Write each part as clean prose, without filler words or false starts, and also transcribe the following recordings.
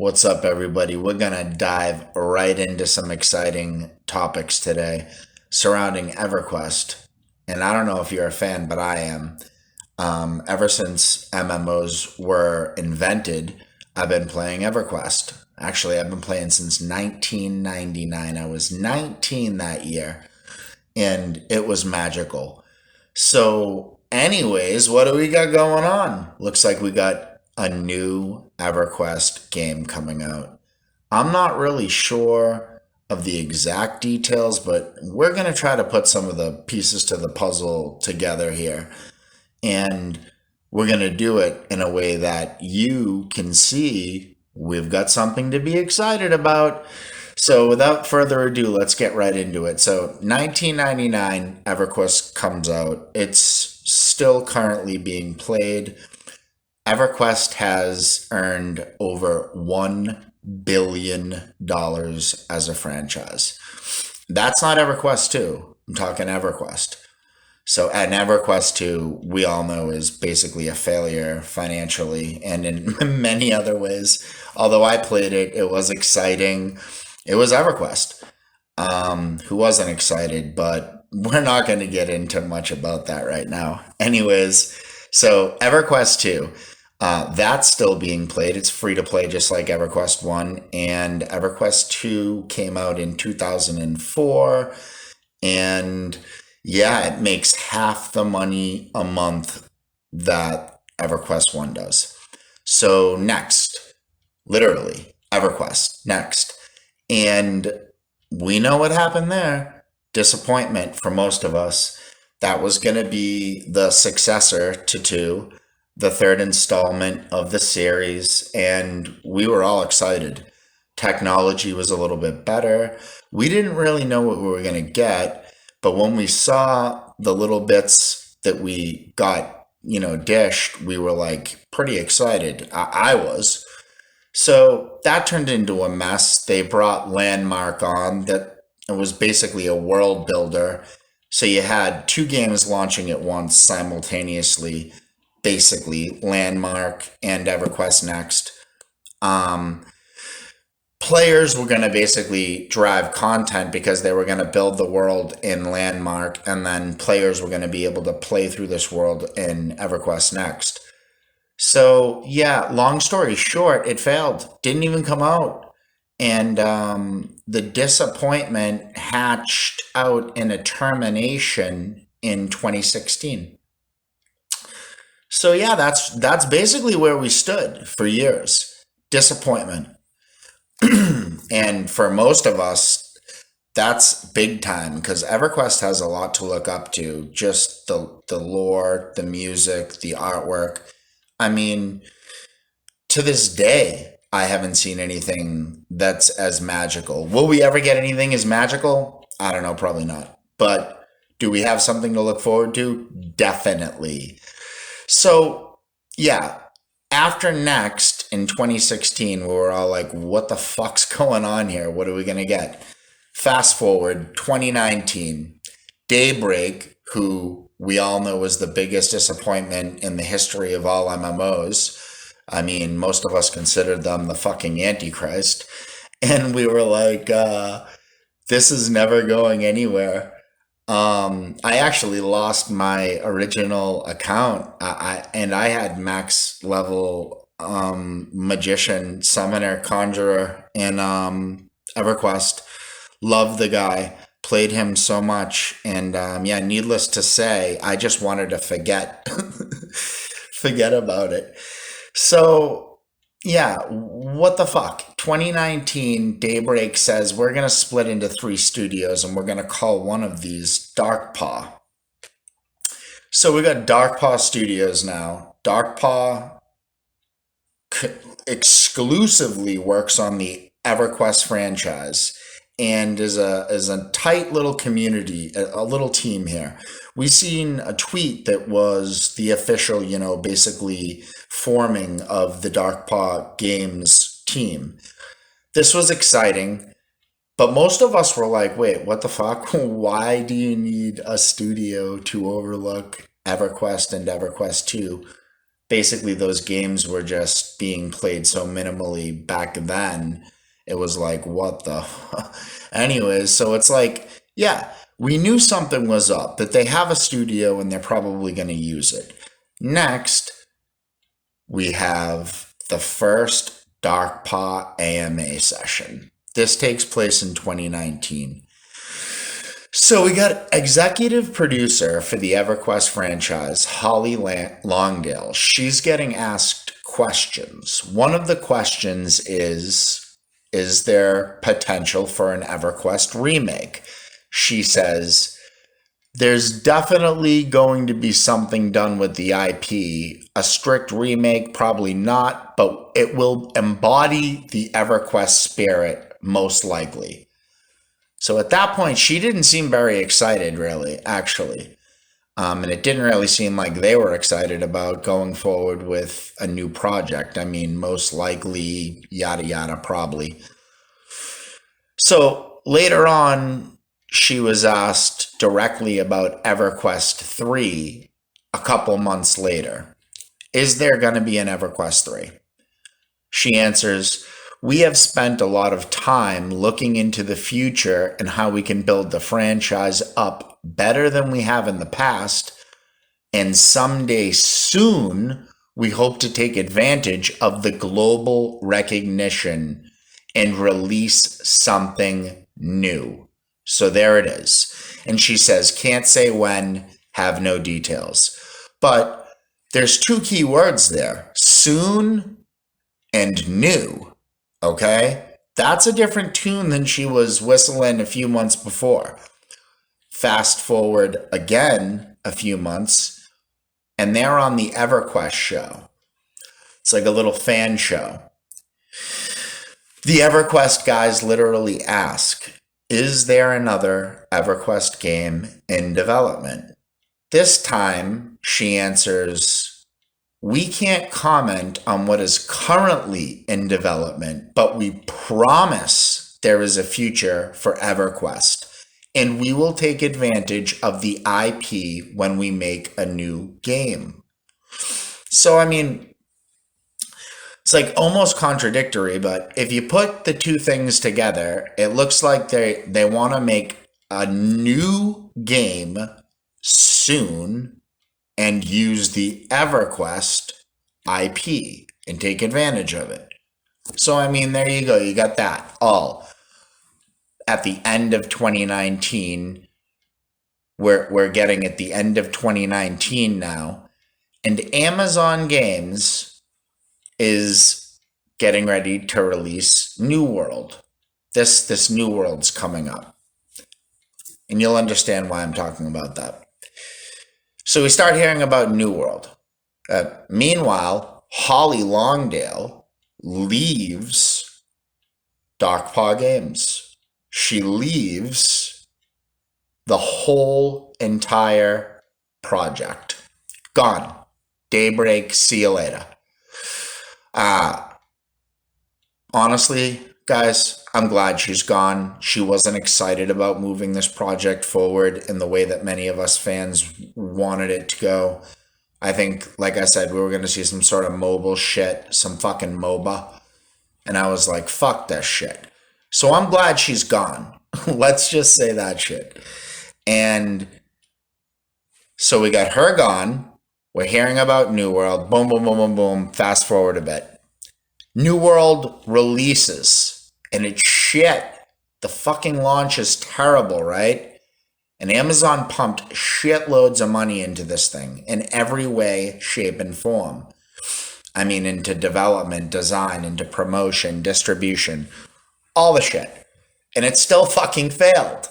What's up, everybody? We're going to dive right into some exciting topics today surrounding EverQuest. And I don't know if you're a fan, but I am. Ever since MMOs were invented, I've been playing EverQuest. Actually, I've been playing since 1999. I was 19 that year, and it was magical. So, anyways, what do we got going on? Looks like we got a new EverQuest game coming out. I'm not really sure of the exact details, but we're going to try to put some of the pieces to the puzzle together here. And we're going to do it in a way that you can see we've got something to be excited about. So without further ado, let's get right into it. So 1999, EverQuest comes out. It's still currently being played. EverQuest has earned over $1 billion as a franchise. That's not EverQuest 2. I'm talking EverQuest. So, and EverQuest 2, we all know, is basically a failure financially and in many other ways. Although I played it, it was exciting. It was EverQuest. Who wasn't excited, but we're not going to get into much about that right now. Anyways, so EverQuest 2, that's still being played. It's free to play just like EverQuest 1. And EverQuest 2 came out in 2004. And yeah, it makes half the money a month that EverQuest 1 does. So next, literally, EverQuest, next. And we know what happened there. Disappointment for most of us. That was going to be the successor to 2, the third installment of the series, and we were all excited. Technology was a little bit better. We didn't really know what we were going to get. But when we saw the little bits that we got, dished, we were like pretty excited. I was. So that turned into a mess. They brought Landmark on that it was basically a world builder. So you had 2 games launching at once simultaneously, basically Landmark and EverQuest Next. Um, Players were going to basically drive content because they were going to build the world in Landmark, and then players were going to be able to play through this world in EverQuest Next. So, yeah, long story short, it failed. Didn't even come out. And the disappointment hatched out in a termination in 2016. So, yeah, that's basically where we stood for years. Disappointment. And for most of us, that's big time because EverQuest has a lot to look up to. Just the lore, the music, the artwork. I mean, to this day, I haven't seen anything that's as magical. Will we ever get anything as magical? I don't know, probably not. But do we have something to look forward to? Definitely. So, yeah, after Next in 2016, we were all like, what the fuck's going on here? What are we going to get? Fast forward 2019, Daybreak, who we all know was the biggest disappointment in the history of all MMOs. I mean, most of us considered them the fucking Antichrist. And we were like, this is never going anywhere. I actually lost my original account. I had max level magician, summoner, conjurer in EverQuest. Loved the guy, played him so much, and yeah, needless to say, I just wanted to forget forget about it. So yeah, what the fuck? 2019, Daybreak says we're going to split into 3 studios and we're going to call one of these Darkpaw. So we got Darkpaw Studios now. Darkpaw exclusively works on the EverQuest franchise and is a tight little community, a little team here. We seen a tweet that was the official, basically forming of the Darkpaw Games team. This was exciting, but most of us were like, wait, what the fuck? Why do you need a studio to overlook EverQuest and EverQuest 2? basically those games were just being played so minimally back then. It was like, what the? Anyways, so it's like, yeah, we knew something was up, that they have a studio and they're probably going to use it. Next, we have the first Darkpaw AMA session. This takes place in 2019. So we got executive producer for the Everquest franchise, Holly Longdale. She's getting asked questions. One of the questions is there potential for an Everquest remake? She says, there's definitely going to be something done with the IP. A strict remake, probably not, but it will embody the EverQuest spirit, most likely. So at that point, she didn't seem very excited, really, actually. And it didn't really seem like they were excited about going forward with a new project. I mean, most likely, yada, yada, probably. So later on, she was asked directly about EverQuest 3 a couple months later. Is there going to be an EverQuest 3? She answers, we have spent a lot of time looking into the future and how we can build the franchise up better than we have in the past. And someday soon, we hope to take advantage of the global recognition and release something new. So there it is. And she says, can't say when, have no details. But there's two key words there, soon and new. Okay? That's a different tune than she was whistling a few months before. Fast forward again a few months, and they're on the EverQuest show. It's like a little fan show. The EverQuest guys literally ask, is there another EverQuest game in development? This time, she answers, we can't comment on what is currently in development, but we promise there is a future for EverQuest, and we will take advantage of the IP when we make a new game. So, I mean, it's like almost contradictory, but if you put the two things together, it looks like they want to make a new game soon and use the EverQuest IP and take advantage of it. So, I mean, there you go. You got that all at the end of 2019. We're getting at the end of 2019 now. And Amazon Games is getting ready to release New World. This New World's coming up. And you'll understand why I'm talking about that. So we start hearing about New World. Meanwhile, Holly Longdale leaves Darkpaw Games. She leaves the whole entire project. Gone. Daybreak, see you later. Honestly, guys, I'm glad she's gone. She wasn't excited about moving this project forward in the way that many of us fans wanted it to go. I think, like I said, we were going to see some sort of mobile shit, some fucking MOBA. And I was like, fuck this shit. So I'm glad she's gone. Let's just say that shit. And so we got her gone. We're hearing about New World. Boom, boom, boom, boom, boom. Fast forward a bit. New World releases, and it's shit. The fucking launch is terrible, right? And Amazon pumped shitloads of money into this thing in every way, shape, and form. I mean, into development, design, into promotion, distribution, all the shit. And it still fucking failed.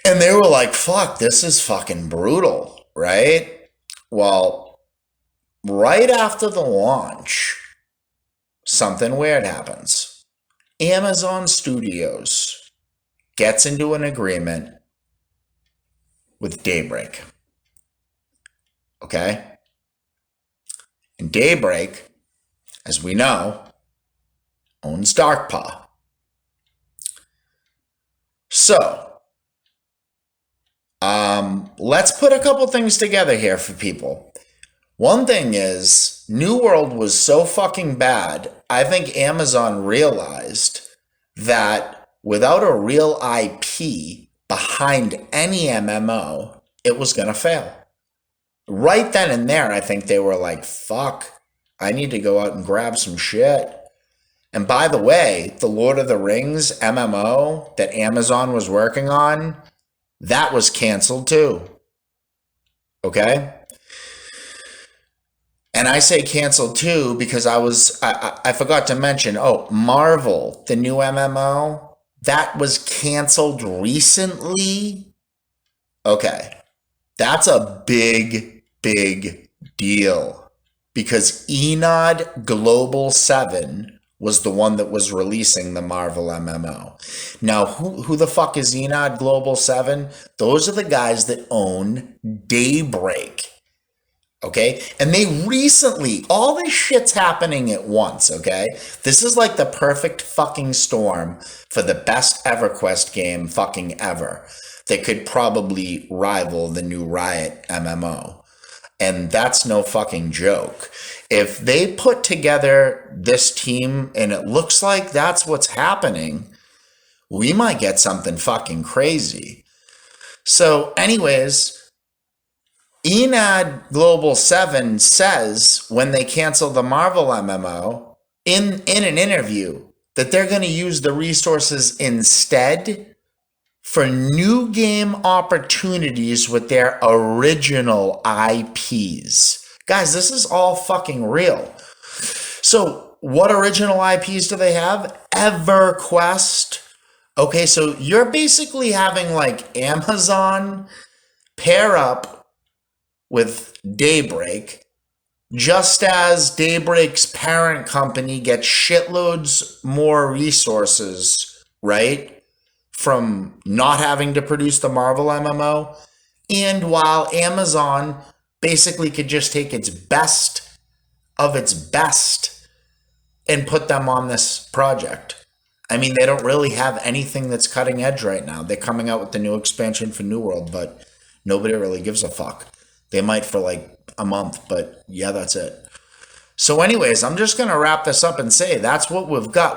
And they were like, fuck, this is fucking brutal, right? Well, right after the launch, something weird happens. Amazon Studios gets into an agreement with Daybreak. Okay? And Daybreak, as we know, owns Darkpaw. So, let's put a couple things together here for people. One thing is, New World was so fucking bad, I think Amazon realized that without a real IP behind any MMO, it was going to fail. Right then and there, I think they were like, fuck, I need to go out and grab some shit. And by the way, the Lord of the Rings MMO that Amazon was working on, that was canceled too. Okay? And I say canceled too because I forgot to mention, oh, Marvel, the new MMO, that was canceled recently. Okay. That's a big deal because Enod Global 7 was the one that was releasing the Marvel MMO. Now, who the fuck is Enod Global 7? Those are the guys that own Daybreak. Okay. And they recently, all this shit's happening at once. Okay. This is like the perfect fucking storm for the best EverQuest game fucking ever that could probably rival the new Riot MMO. And that's no fucking joke. If they put together this team and it looks like that's what's happening, we might get something fucking crazy. So, anyways, Enad Global 7 says when they cancel the Marvel MMO in an interview that they're going to use the resources instead for new game opportunities with their original IPs. Guys, this is all fucking real. So, what original IPs do they have? EverQuest. Okay, so you're basically having like Amazon pair up with Daybreak, just as Daybreak's parent company gets shitloads more resources, right? From not having to produce the Marvel MMO. And while Amazon basically could just take its best of its best and put them on this project. I mean, they don't really have anything that's cutting edge right now. They're coming out with the new expansion for New World, but nobody really gives a fuck. They might for like a month, but yeah, that's it. So anyways, I'm just going to wrap this up and say that's what we've got.